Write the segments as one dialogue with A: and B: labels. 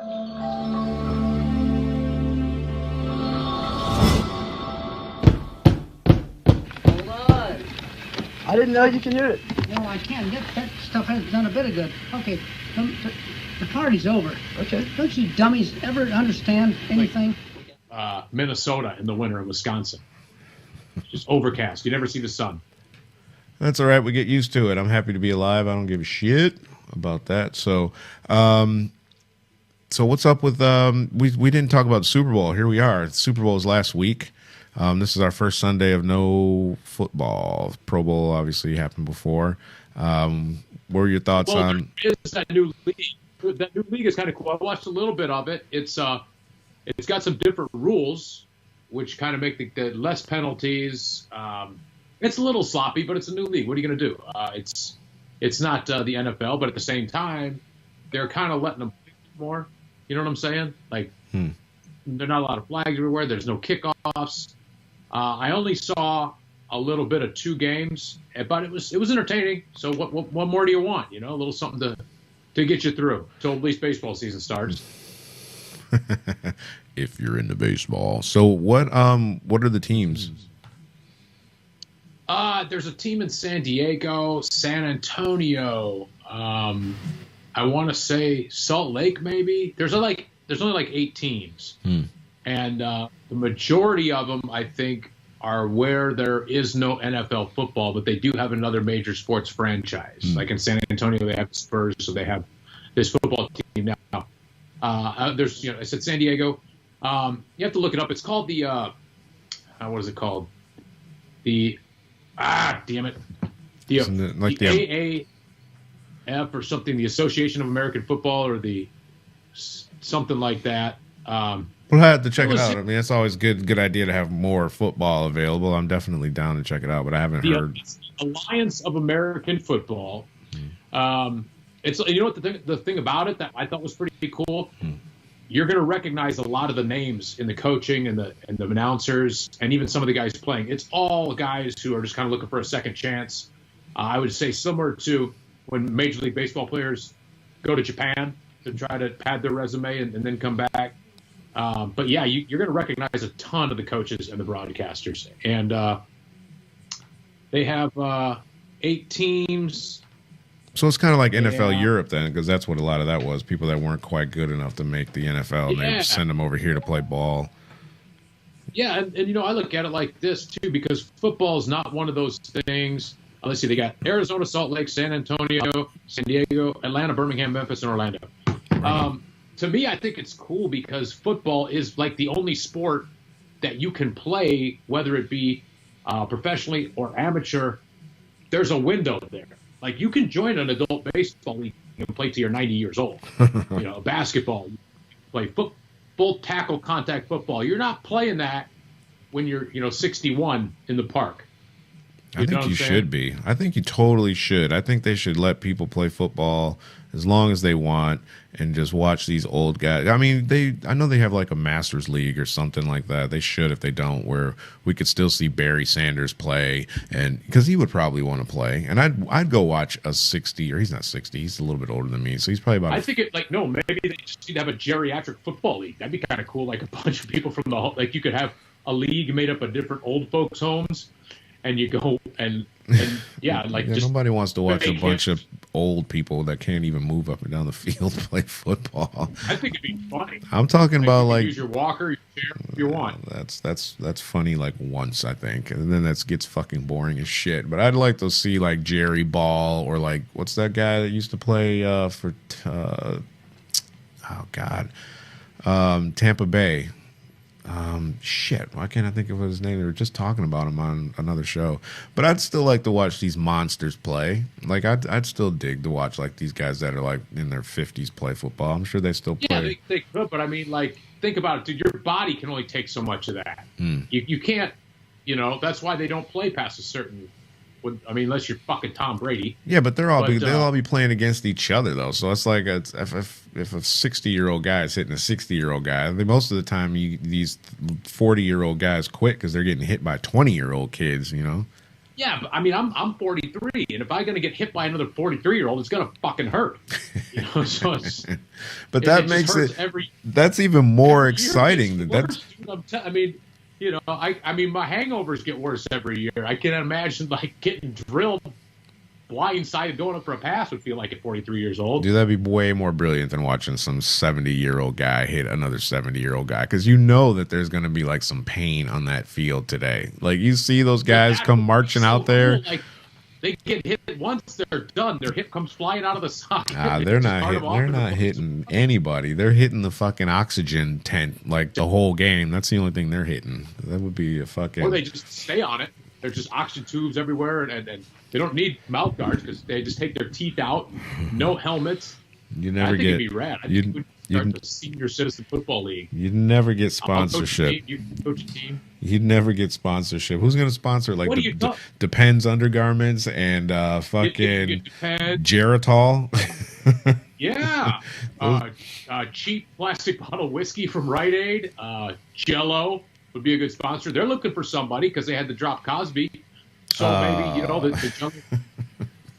A: I didn't know you could hear it.
B: No, I can't. That stuff hasn't done a bit of good. Okay, the party's over.
A: Okay.
B: Don't you dummies ever understand anything?
C: Minnesota in the winter in Wisconsin. Just overcast. You never see the sun.
D: That's all right. We get used to it. I'm happy to be alive. I don't give a shit about that. So, so what's up with we didn't talk about the Super Bowl. Here we are. The Super Bowl was last week. This is our first Sunday of no football. Pro Bowl obviously happened before. What were your thoughts on?
C: There is that new league. That new league is kind of cool. I watched a little bit of it. It's got some different rules, which kind of make the less penalties. It's a little sloppy, but it's a new league. What are you going to do? It's not the NFL, but at the same time, they're kind of letting them play more. You know what I'm saying? Like, there are not a lot of flags everywhere. There's no kickoffs. I only saw a little bit of 2 games, but it was entertaining. So what more do you want? You know, a little something to get you through till at least baseball season starts.
D: If you're into baseball. So what are the teams?
C: There's a team in San Diego, San Antonio. I want to say Salt Lake, maybe. There's only like 8 teams, and the majority of them, I think, are where there is no NFL football, but they do have another major sports franchise. Like in San Antonio, they have the Spurs, so they have this football team now. There's, I said San Diego. You have to look it up. It's called the what is it called? Damn it. The AAF or something, the Association of American Football, or the something like that.
D: We'll have to check it out. I mean, it's always good idea to have more football available. I'm definitely down to check it out, but I haven't heard.
C: Alliance of American Football. It's, you know what, the thing about it that I thought was pretty cool. You're going to recognize a lot of the names in the coaching and the announcers and even some of the guys playing. It's all guys who are just kind of looking for a second chance. I would say similar to when Major League Baseball players go to Japan to try to pad their resume and then come back. But yeah, you're going to recognize a ton of the coaches and the broadcasters. And they have 8 teams.
D: So it's kind of like NFL Europe then, because that's what a lot of that was. People that weren't quite good enough to make the NFL, and they would send them over here to play ball.
C: Yeah, and I look at it like this, too, because football is not one of those things. Let's see, they got Arizona, Salt Lake, San Antonio, San Diego, Atlanta, Birmingham, Memphis, and Orlando. To me, I think it's cool because football is like the only sport that you can play, whether it be professionally or amateur. There's a window there. Like, you can join an adult baseball league and play till you're 90 years old. Basketball, you play full tackle contact football. You're not playing that when you're 61 in the park.
D: I think you should be. I think you totally should. I think they should let people play football as long as they want and just watch these old guys. I mean, I know they have like a Masters League or something like that. They should, if they don't, where we could still see Barry Sanders play, and because he would probably want to play. And I'd go watch a 60, or he's not 60, he's a little bit older than me, so he's probably about.
C: I think maybe they just need to have a geriatric football league. That'd be kind of cool, like a bunch of people from like you could have a league made up of different old folks' homes. And you go and just
D: nobody wants to watch a bunch of old people that can't even move up and down the field play football.
C: I think it'd be funny.
D: I'm talking about like
C: use your walker, your chair if you want.
D: That's funny like once, I think, and then that gets fucking boring as shit. But I'd like to see like Jerry Ball or like what's that guy that used to play for Tampa Bay. Shit, why can't I think of his name? They were just talking about him on another show. But I'd still like to watch these monsters play. Like I'd still dig to watch like these guys that are like in their 50s play football. I'm sure they still play.
C: Yeah, they could, but I mean, like, think about it, dude. Your body can only take so much of that. You can't, that's why they don't play past a certain. I mean, unless you're fucking Tom Brady.
D: Yeah, but they'll all be playing against each other though. So it's like if a 60-year-old guy is hitting a 60-year-old guy, most of the time these 40-year-old guys quit because they're getting hit by 20-year-old kids.
C: Yeah, but I mean, I'm 43, and if I'm gonna get hit by another 43-year-old, it's gonna fucking hurt. You know, so it's.
D: But that makes it. That's even more exciting.
C: I mean, you know, I mean, my hangovers get worse every year. I can't imagine like getting drilled blindsided going up for a pass would feel like at 43 years old.
D: Dude, that'd be way more brilliant than watching some 70-year-old guy hit another 70-year-old guy, because you know that there's going to be like some pain on that field today. Like you see those guys come marching out there.
C: Cool. Like they get hit once, they're done. Their hip comes flying out of the socket.
D: They're not hitting anybody. They're hitting the fucking oxygen tent like the whole game. That's the only thing they're hitting. That would be a fucking.
C: Or they just stay on it. There's just oxygen tubes everywhere, and they don't need mouth guards because they just take their teeth out. No helmets.
D: You never
C: I think
D: get.
C: It'd be rad. I think we'd start the senior citizen football league.
D: You'd never get sponsorship.
C: You coach a team.
D: You'd never get sponsorship. Who's going to sponsor? Like Depends undergarments and fucking Geritol.
C: Yeah. Cheap plastic bottle whiskey from Rite Aid. Jello would be a good sponsor. They're looking for somebody because they had to drop Cosby. So maybe, you know, the jungle.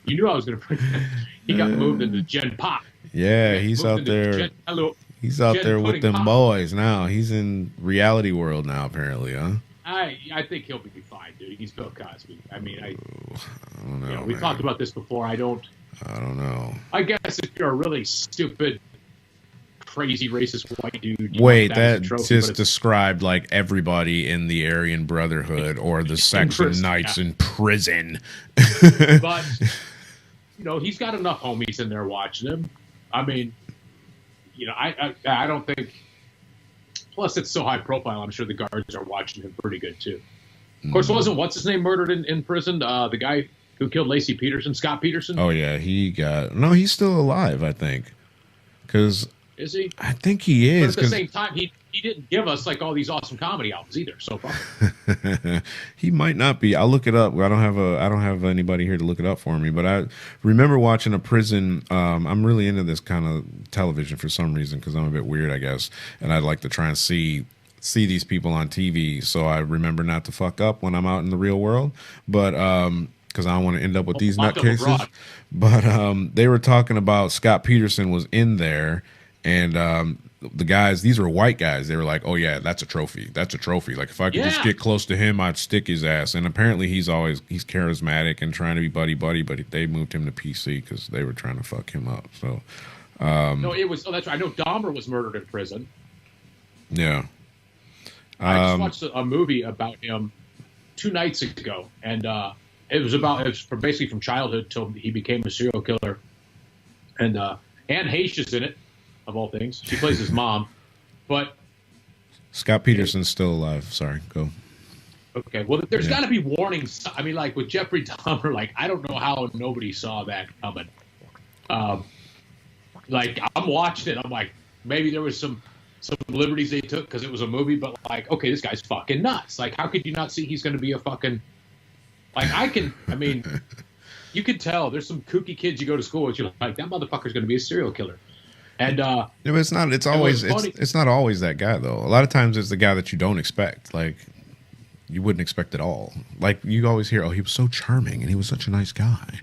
C: You knew I was going to bring that. He got moved into Gen Pop.
D: Yeah, he's out there. He's out there with them boys now. He's in reality world now, apparently, huh?
C: I think he'll be fine, dude. He's Bill Cosby. I mean, I
D: don't know.
C: You know, we talked about this before. I don't
D: know.
C: I guess if you're a really stupid, crazy, racist white dude.
D: Wait, that just described like everybody in the Aryan Brotherhood or the Section Knights in prison.
C: But, you know, he's got enough homies in there watching him. I mean, you know, I don't think. Plus, it's so high profile. I'm sure the guards are watching him pretty good too. Of course, wasn't what's his name murdered in prison? The guy who killed Lacey Peterson, Scott Peterson.
D: Oh yeah, he's still alive, I think. Because
C: is he?
D: I think he is.
C: But at the same time, he didn't give us like all these awesome comedy albums either so far.
D: He might not be. I'll look it up. I don't have anybody here to look it up for me. But I remember watching a prison. I'm really into this kind of television for some reason because I'm a bit weird, I guess, and I'd like to try and see these people on TV. So I remember not to fuck up when I'm out in the real world. But because I don't want to end up with these nutcases. But they were talking about Scott Peterson was in there, and the guys, these were white guys. They were like, "Oh yeah, that's a trophy. That's a trophy. Like if I could just get close to him, I'd stick his ass." And apparently he's charismatic and trying to be buddy. But they moved him to PC because they were trying to fuck him up. So
C: no, it was. Oh, that's right. I know Dahmer was murdered in prison.
D: Yeah.
C: I just watched a movie about him 2 nights ago, and it was basically from childhood till he became a serial killer. And Anne Heche is in it, of all things. She plays his mom. But
D: Scott Peterson's still alive. Sorry, go.
C: Okay, well, there's got to be warnings. I mean, like with Jeffrey Dahmer, like I don't know how nobody saw that coming. Like I'm watching it, I'm like, maybe there was some liberties they took because it was a movie, but like, okay, this guy's fucking nuts. Like, how could you not see he's going to be a fucking, like, I mean, you could tell there's some kooky kids you go to school with, you're like, that motherfucker's going to be a serial killer. And
D: yeah, but it's not always that guy though. A lot of times it's the guy that you don't expect. Like you wouldn't expect at all. Like you always hear, oh, he was so charming and he was such a nice guy.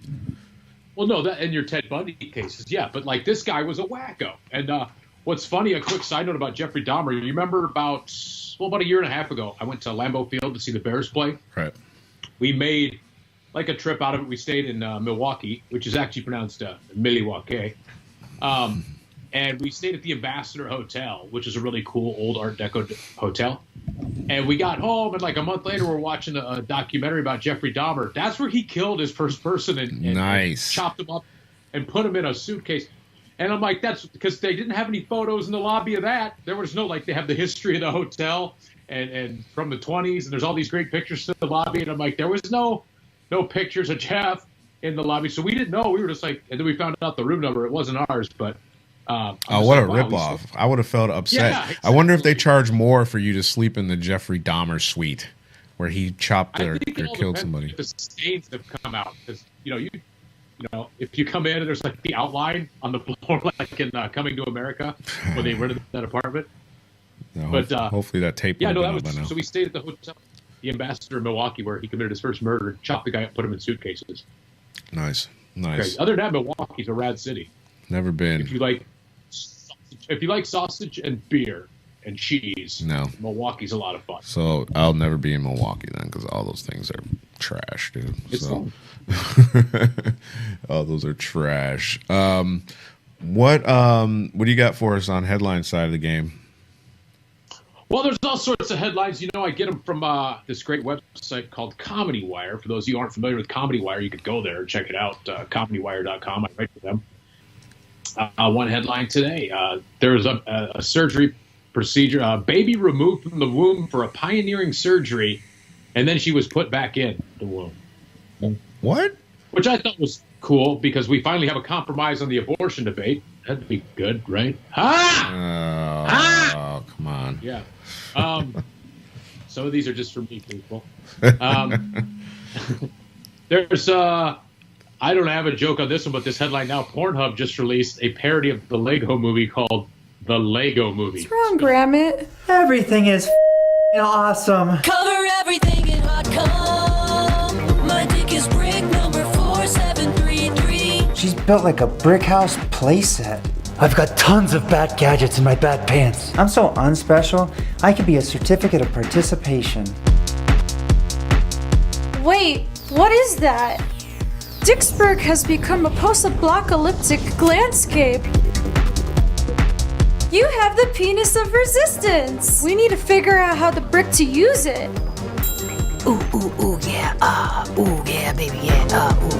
C: Well, no, that in your Ted Bundy cases, yeah, but like this guy was a wacko. And what's funny, a quick side note about Jeffrey Dahmer. You remember about a year and a half ago, I went to Lambeau Field to see the Bears play.
D: Right.
C: We made like a trip out of it. We stayed in Milwaukee, which is actually pronounced Milwaukee. And we stayed at the Ambassador Hotel, which is a really cool old Art Deco hotel. And we got home, and like a month later, we're watching a documentary about Jeffrey Dahmer. That's where he killed his first person and chopped him up and put him in a suitcase. And I'm like, that's because they didn't have any photos in the lobby of that. There was no, like, they have the history of the hotel and from the 20s, and there's all these great pictures in the lobby. And I'm like, there was no pictures of Jeff in the lobby. So we didn't know. We were just like, and then we found out the room number. It wasn't ours, but.
D: What a ripoff. I would have felt upset. Yeah, exactly. I wonder if they charge more for you to sleep in the Jeffrey Dahmer suite where he chopped or killed somebody.
C: The stains have come out. Because, you know, if you come in and there's like the outline on the floor, like in Coming to America, where they rented that apartment.
D: No, but hopefully that tape.
C: Yeah, no, that was. So we stayed at the hotel. the ambassador of Milwaukee, where he committed his first murder, chopped the guy up, put him in suitcases.
D: Nice.
C: Crazy. Other than that, Milwaukee's a rad city.
D: Never been.
C: If you like sausage and beer and cheese,
D: no,
C: Milwaukee's a lot of fun.
D: So I'll never be in Milwaukee then, because all those things are trash, dude.
C: It's fun.
D: All those are trash. What do you got for us on headline side of the game?
C: Well, there's all sorts of headlines. You know, I get them from this great website called Comedy Wire. For those of you who aren't familiar with Comedy Wire, you could go there and check it out, comedywire.com. I write for them. One headline today. There's a surgery procedure, a baby removed from the womb for a pioneering surgery, and then she was put back in the womb.
D: What?
C: Which I thought was cool, because we finally have a compromise on the abortion debate. That'd be good, right?
D: Oh, come on.
C: Yeah. Some of these are just for me, people. There's I don't have a joke on this one, but this headline now: Pornhub just released a parody of the Lego movie called The Laygo Movie.
E: What's wrong, Grammit?
F: Everything is awesome.
G: Cover everything in hot cum. My dick is brick number 4733.
F: She's built like a brick house playset. I've got tons of bat gadgets in my bat pants. I'm so unspecial, I could be a certificate of participation.
E: Wait, what is that? Dixburg has become a post-apocalyptic landscape. You have the penis of resistance. We need to figure out how the brick to use it.
G: Ooh, ooh, ooh, yeah, ooh, yeah, baby, yeah, ooh.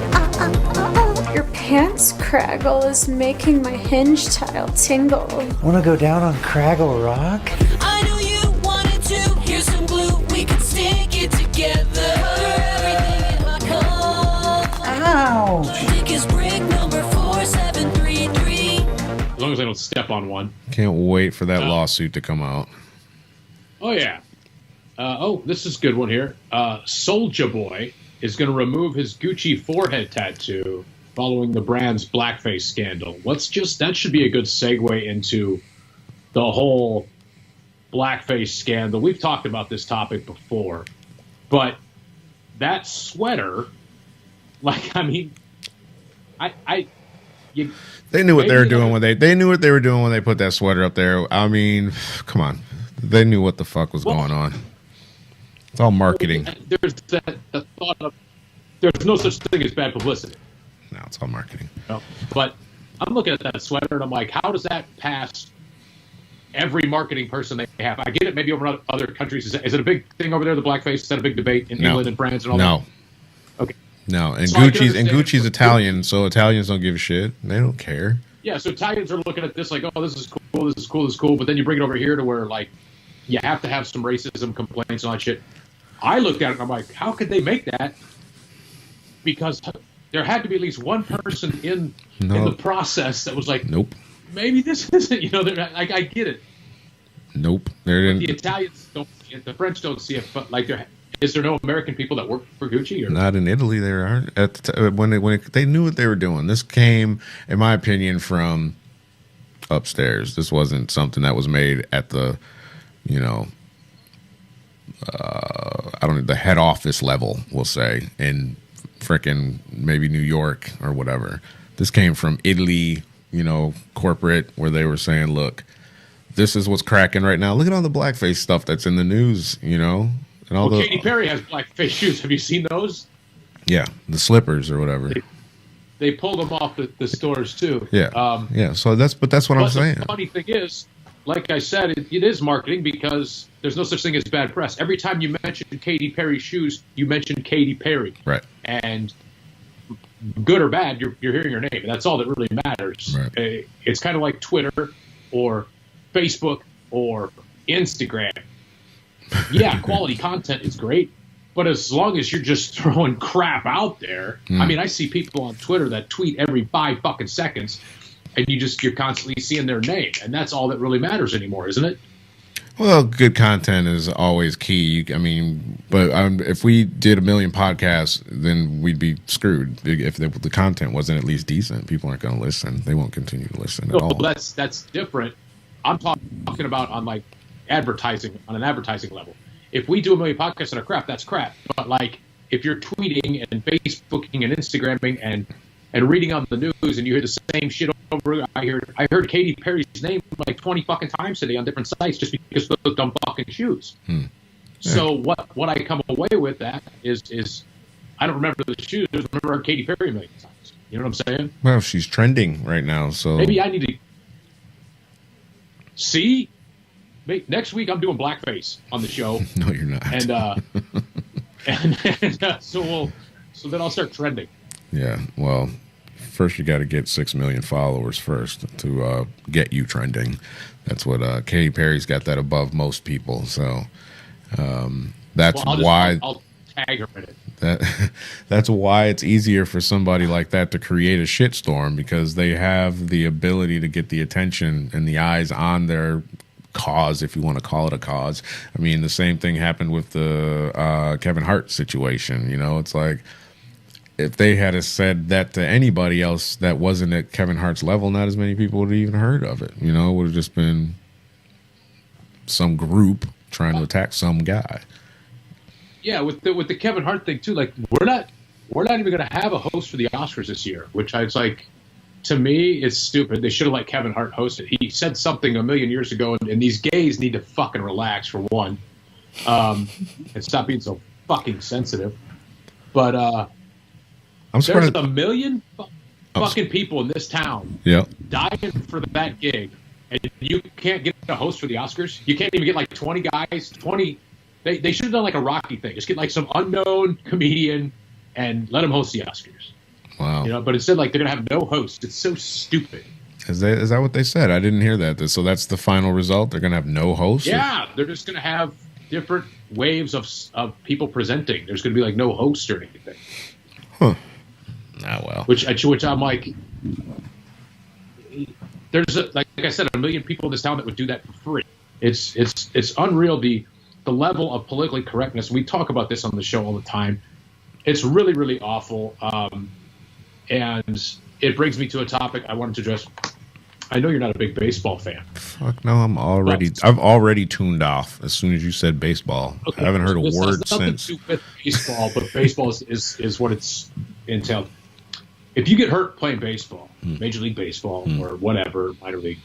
E: Your pants craggle is making my hinge tile tingle.
F: Wanna go down on Craggle Rock?
G: I knew you wanted to. Here's some glue, we can stick it together. Cover everything in hot cum.
F: Ouch!
G: My dick is brick number 4733.
C: As long as I don't step on one.
D: Can't wait for that lawsuit to come out.
C: Oh, yeah. This is a good one here. Soulja Boy is going to remove his Gucci forehead tattoo following the brand's Blackface scandal. That should be a good segue into the whole Blackface scandal. We've talked about this topic before, but that sweater, they
D: knew what they were doing when they knew what they were doing when they put that sweater up there. I mean, come on. They knew what the fuck was going on. It's all marketing.
C: There's the thought of there's no such thing as bad publicity.
D: No, it's all marketing.
C: No. But I'm looking at that sweater and I'm like, how does that pass every marketing person they have? I get it, maybe over other countries. Is it a big thing over there, the blackface? Is that a big debate in England and France and all that? Okay.
D: No, and
C: So
D: Gucci's Italian, so Italians don't give a shit. They don't care.
C: Yeah, so Italians are looking at this like, oh, this is cool, this is cool, this is cool. But then you bring it over here to where, like, you have to have some racism complaints and all that shit. I looked at it and I'm like, how could they make that? Because there had to be at least one person in the process that was like,
D: nope,
C: maybe this isn't, like, I get it.
D: Nope. The
C: Italians don't see it, the French don't see it, but like, is there no American people that work for Gucci? Or?
D: Not in Italy. There aren't. They knew what they were doing. This came, in my opinion, from upstairs. This wasn't something that was made at the, the head office level, we'll say, in frickin' maybe New York or whatever. This came from Italy, corporate, where they were saying, look, this is what's cracking right now. Look at all the blackface stuff that's in the news, And
C: Katy Perry has blackface shoes. Have you seen those?
D: Yeah, the slippers or whatever.
C: They pulled them off the stores too.
D: Yeah, yeah. So that's what I'm saying.
C: The funny thing is, like I said, it is marketing because there's no such thing as bad press. Every time you mention Katy Perry shoes, you mention Katy Perry.
D: Right.
C: And good or bad, you're hearing her name, and that's all that really matters.
D: Right.
C: It's kind of like Twitter or Facebook or Instagram. Yeah, quality content is great, but as long as you're just throwing crap out there, I mean, I see people on Twitter that tweet every 5 fucking seconds, and you're constantly seeing their name, and that's all that really matters anymore, isn't it?
D: Well, good content is always key. But if we did a million podcasts, then we'd be screwed. If the content wasn't at least decent, people aren't going to listen. They won't continue to listen at all.
C: That's different. I'm talking about on like advertising, on an advertising level. if we do a million podcasts that are crap, that's crap. But like, if you're tweeting and Facebooking and Instagramming and reading on the news and you hear the same shit over, I heard Katy Perry's name like 20 fucking times today on different sites just because of those dumb fucking shoes. Yeah. So what I come away with that is I don't remember the shoes. I remember Katy Perry a million times. You know what I'm saying?
D: Well, she's trending right now, so
C: maybe I need to see. Next week I'm doing blackface on the show.
D: No, you're not.
C: And so then I'll start trending.
D: Yeah. Well, first you got to get 6 million followers first to get you trending. That's what Katy Perry's got that above most people. So that's why
C: I'll tag her in it.
D: That's why it's easier for somebody like that to create a shitstorm, because they have the ability to get the attention and the eyes on their cause, if you want to call it a cause. I mean, the same thing happened with the Kevin Hart situation. You know, it's like if they had said that to anybody else that wasn't at Kevin Hart's level, not as many people would have even heard of it. You know, it would have just been some group trying to attack some guy.
C: Yeah, with the Kevin Hart thing too. Like, we're not even going to have a host for the Oscars this year, which it's like, to me, it's stupid. They should have let Kevin Hart host it. He said something a million years ago, and these gays need to fucking relax for one, and stop being so fucking sensitive. But there's a million fucking people in this town dying for that gig, and you can't get a host for the Oscars. You can't even get like 20 guys. 20. They should have done like a Rocky thing. Just get like some unknown comedian and let him host the Oscars.
D: Wow.
C: You know, but instead, like, they're gonna have no host. It's so stupid.
D: Is that what they said? I didn't hear that. So that's the final result. They're gonna have no host.
C: Yeah, they're just gonna have different waves of people presenting. There's gonna be like no host or anything.
D: Huh. Ah, well.
C: Which I'm like, there's like I said, a million people in this town that would do that for free. It's unreal the level of politically correctness. We talk about this on the show all the time. It's really, really awful. And it brings me to a topic I wanted to address. I know you're not a big baseball fan.
D: Fuck no, I've already tuned off as soon as you said baseball. Okay, I haven't heard a word since.
C: To do with baseball, but baseball is what it's entailed. If you get hurt playing baseball, Major League Baseball or whatever, minor league,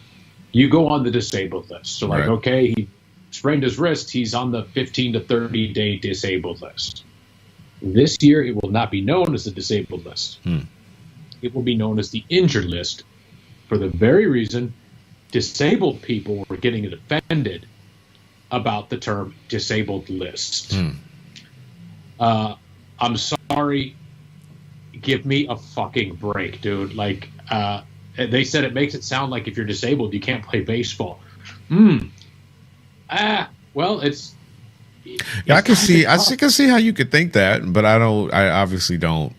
C: you go on the disabled list. So like, okay, he sprained his wrist, he's on the 15 to 30 day disabled list. This year, it will not be known as the disabled list. It will be known as the injured list, for the very reason disabled people were getting offended about the term disabled list. I'm sorry. Give me a fucking break, dude. Like, they said it makes it sound like if you're disabled, you can't play baseball. Well, it's...
D: Yeah, I can see how you could think that, but I obviously don't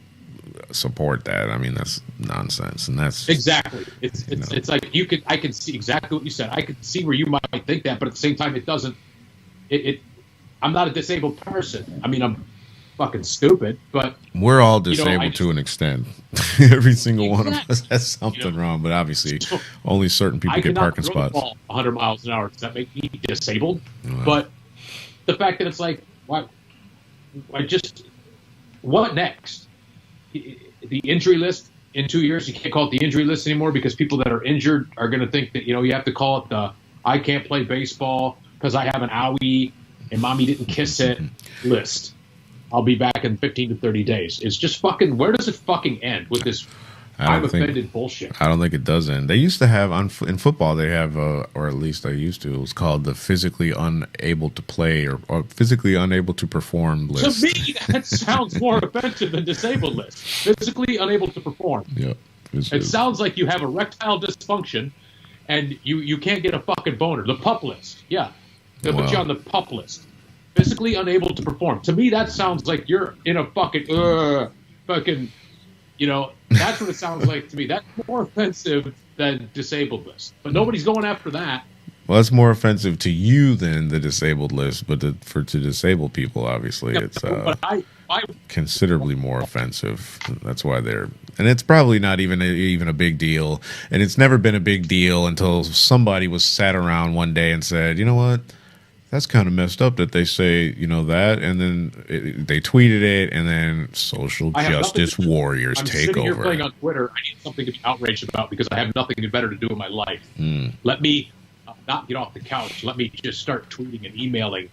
D: support that. I mean, that's nonsense, and that's
C: exactly. It's like I can see exactly what you said. I can see where you might think that, but at the same time, it doesn't. I'm not a disabled person. I mean, I'm fucking stupid, but
D: we're all disabled to an extent. Every single one of us has something wrong, but obviously, only certain people get parking spots.
C: I cannot 100 miles an hour. Does that make me disabled? Wow. But the fact that it's like, what next? The injury list in 2 years, you can't call it the injury list anymore because people that are injured are going to think that, you have to call it the I can't play baseball because I have an owie and mommy didn't kiss it list. I'll be back in 15 to 30 days. It's just fucking, where does it fucking end with this I'm offended bullshit?
D: I don't think it does end. They used to have, in football, they have, or at least I used to, it was called the physically unable to play or physically unable to perform list.
C: To me, that sounds more offensive than disabled list. Physically unable to perform.
D: Yeah.
C: It sounds like you have erectile dysfunction and you can't get a fucking boner. The pup list. Yeah. They'll put you on the pup list. Physically unable to perform. To me, that sounds like you're in a fucking, that's what it sounds like to me. That's more offensive than disabled list. But nobody's going after that.
D: Well, it's more offensive to you than the disabled list, but to disabled people, obviously, it's considerably more offensive. That's why and it's probably not even a big deal. And it's never been a big deal until somebody was sat around one day and said, you know what? That's kind of messed up that they say, that, and then they tweeted it, and then social justice warriors
C: I'm
D: take
C: sitting here
D: over.
C: playing on Twitter. I need something to be outraged about because I have nothing better to do in my life. Let me not get off the couch. Let me just start tweeting and emailing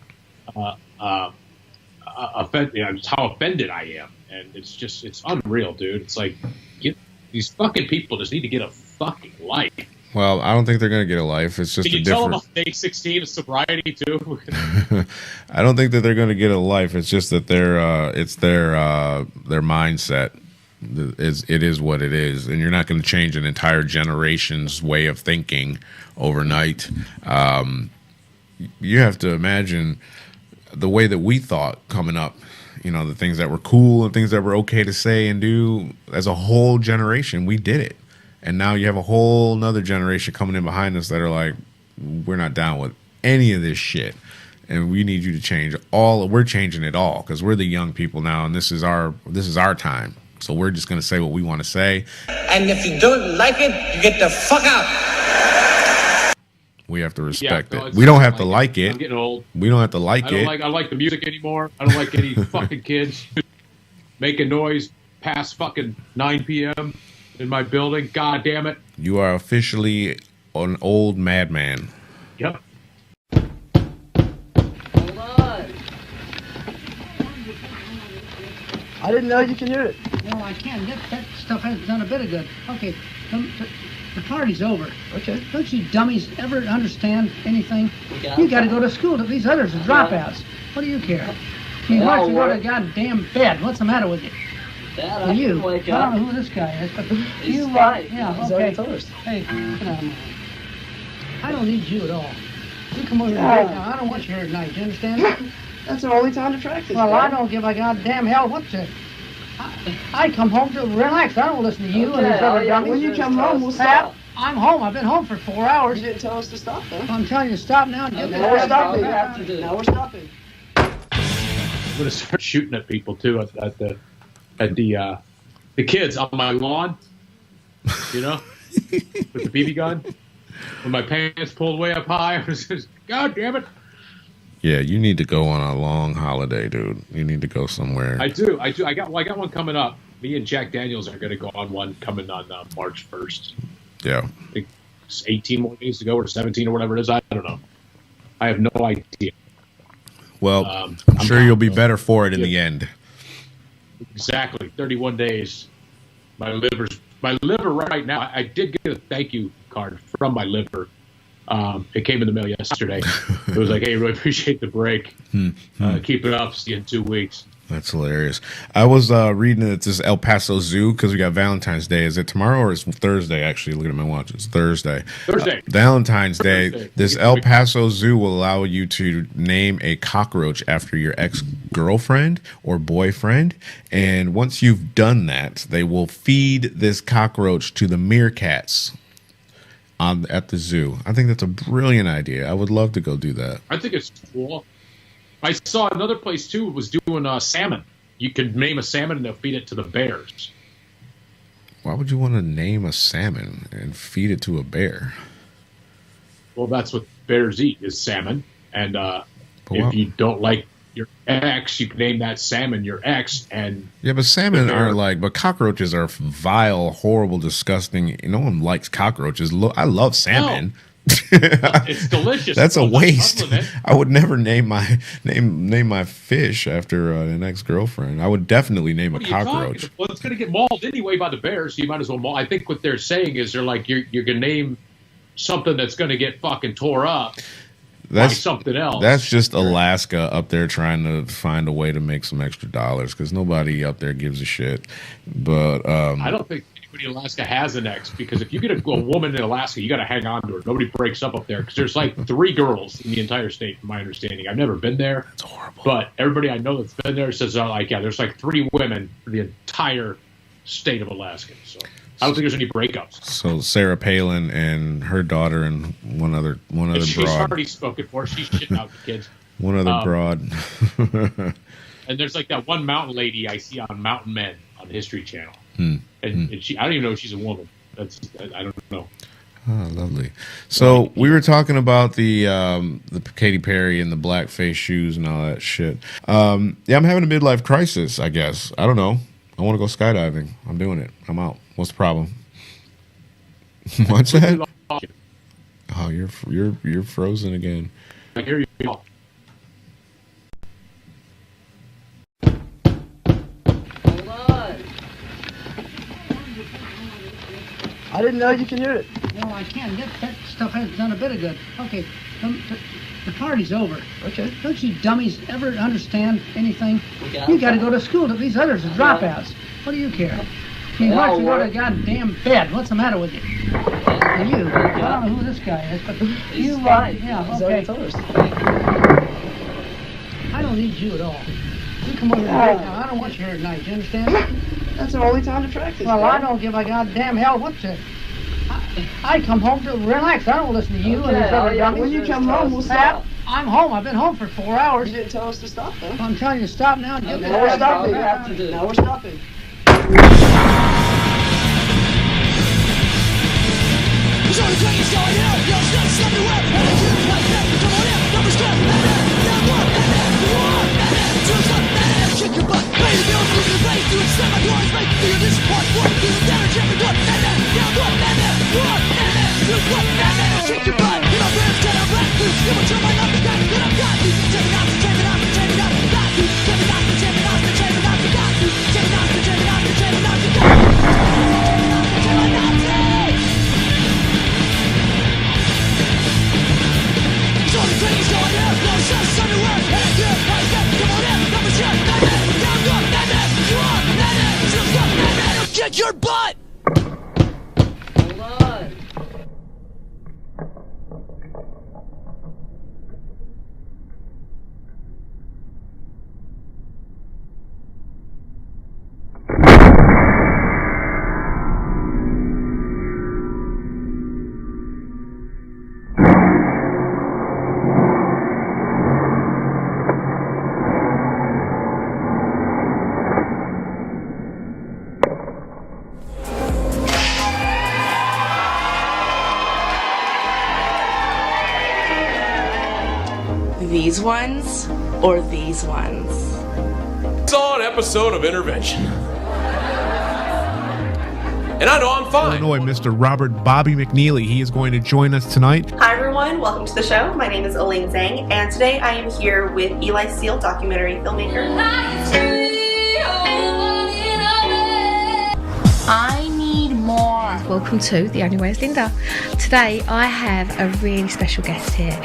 C: just how offended I am. And it's unreal, dude. It's like, these fucking people just need to get a fucking life.
D: Well, I don't think they're going to get a life. It's just
C: Can you tell them on day 16 of sobriety too?
D: I don't think that they're going to get a life. It's just that their mindset is what it is, and you're not going to change an entire generation's way of thinking overnight. You have to imagine the way that we thought coming up. The things that were cool and things that were okay to say and do. As a whole generation, we did it. And now you have a whole nother generation coming in behind us that are like, we're not down with any of this shit. And we need you to change all. We're changing it all because we're the young people now, and this is our time. So we're just going to say what we want to say.
H: And if you don't like it, you get the fuck out.
D: We have to respect it. We don't have to like it.
C: I'm getting old.
D: We don't have to like it.
C: I don't like the music anymore. I don't like any fucking kids making noise past fucking 9 p.m. in my building. God damn it.
D: You are officially an old madman.
C: Yep.
A: Hold on. I didn't know you can hear it.
B: No, I can't. That stuff hasn't done a bit of good. Okay, the party's over.
A: Okay.
B: Don't you dummies ever understand anything? You got to go to school. These others are dropouts. What do you care? You want to go to goddamn bed. What's the matter with you?
I: Dad,
B: Well, you.
I: wake
B: I
I: up.
B: don't know who this guy is, but
I: He's
B: you.
I: fine.
B: Yeah.
A: He's
B: Okay.
A: already told us.
B: Hey, get out of my. I don't need you at all. You come over here right now. I don't want you here at night. You understand?
A: That's our only time to practice.
B: Well,
A: Dad.
B: I don't give a goddamn hell what's it. I come home to relax. I don't listen to you and these other dummies.
A: When you come home, we'll
B: Pat,
A: stop.
B: I'm home. I've been home for 4 hours.
A: You didn't tell us to stop, though.
B: I'm telling you to stop now and get
A: Now we're
B: the
A: stopping.
I: we have to do.
A: Now we're stopping.
C: I'm gonna start shooting at people too at the kids on my lawn. With the BB gun. With my pants pulled way up high. I was just, God damn it.
D: Yeah, you need to go on a long holiday, dude. You need to go somewhere.
C: I do. I got one coming up. Me and Jack Daniels are going to go on one coming on March 1st.
D: Yeah.
C: I think it's 18 more days to go, or 17 or whatever it is. I don't know. I have no idea.
D: Well, I'm sure you'll be better for it in the end.
C: Exactly. 31 days. My liver right now. I did get a thank you card from my liver. It came in the mail yesterday. It was like, hey, really appreciate the break. Keep it up. See you in 2 weeks.
D: That's hilarious. I was reading at this El Paso Zoo because we got Valentine's Day. Is it tomorrow or is it Thursday? Actually, look at my watch. It's Thursday. Valentine's Day.
C: Thursday.
D: This El Paso Zoo will allow you to name a cockroach after your ex-girlfriend or boyfriend. And once you've done that, they will feed this cockroach to the meerkats at the zoo. I think that's a brilliant idea. I would love to go do that.
C: I think it's cool. I saw another place too was doing salmon. You could name a salmon and they'll feed it to the bears.
D: Why would you want to name a salmon and feed it to a bear?
C: Well, that's what bears eat is salmon. And if you don't like your ex, you can name that salmon your ex. And
D: yeah, but salmon are but cockroaches are vile, horrible, disgusting. No one likes cockroaches. I love salmon.
C: No. It's delicious.
D: That's a waste. I would never name my fish after an ex-girlfriend. I would definitely name a cockroach.
C: Well, it's going to get mauled anyway by the bears, so you might as well maul. I think what they're saying is they're like you're going to name something that's going to get fucking tore up by something else.
D: That's just Alaska up there trying to find a way to make some extra dollars because nobody up there gives a shit. But
C: I don't think anybody in Alaska has an ex because if you get a woman in Alaska, you got to hang on to her. Nobody breaks up there because there's like 3 girls in the entire state, from my understanding. I've never been there.
D: That's horrible.
C: But everybody I know that's been there says there's like 3 women for the entire state of Alaska. So I don't think there's any breakups.
D: So Sarah Palin and her daughter and one other
C: She's
D: broad.
C: already spoken for. She's shitting out the kids.
D: One other broad.
C: And there's like that one mountain lady I see on Mountain Men on the History Channel. And she, I don't even know if she's a woman. I don't know.
D: Oh, lovely. So we were talking about the Katy Perry and the blackface shoes and all that shit. Yeah, I'm having a midlife crisis, I guess. I don't know. I want to go skydiving. I'm doing it. I'm out. What's the problem? What's that? Oh, you're frozen again.
C: I hear you. All.
A: I didn't know you could hear it.
B: No, I can't. That stuff hasn't done a bit of good. Okay, the party's over.
A: Okay.
B: Don't you dummies ever understand anything? You got to go to school. These others are dropouts. What do you care? You watch you go to goddamn bed. What's the matter with you? And you, I don't know who this guy is, but you, yeah, okay. I don't need you at all. You come over here right now. I don't want you here at night. You understand?
A: That's the only time to practice.
B: Well, I don't give a goddamn hell what's it. I come home to relax. I don't listen to you and these other dummies.
A: When you come home, we'll stop.
B: I'm home. I've been home for 4 hours.
A: You didn't tell us to stop, though.
B: I'm telling you to stop now. And
A: Now we're stopping. Now we're stopping.
G: Kick your butt, pay the bills, lose your place, do it, slam my doors, make you feel this part, work, do the damage, every good, down, good, do what, kick your butt, you know, ribs, get up, black boots, give what you're my number, got it, I've got you, take it out, take it out, take it out, got you, take it out, take it out, take it out, got you, take it out, take it out, take it out, got you. So the train's going up, no sense underwear, and I do, I step, come on in, number check, down, good, you are, still stuck, kick your butt! Hold on.
I: These ones or these ones?
J: Saw an episode of Intervention. And I know I'm fine.
K: Illinois, Mr. Robert Bobby McNeely. He is going to join us tonight.
L: Hi everyone, welcome to the show. My name is Elaine Zhang, and today I am here with Eli Seal, documentary filmmaker.
M: I need more. Welcome to The Only Way is Linda. Today I have a really special guest here.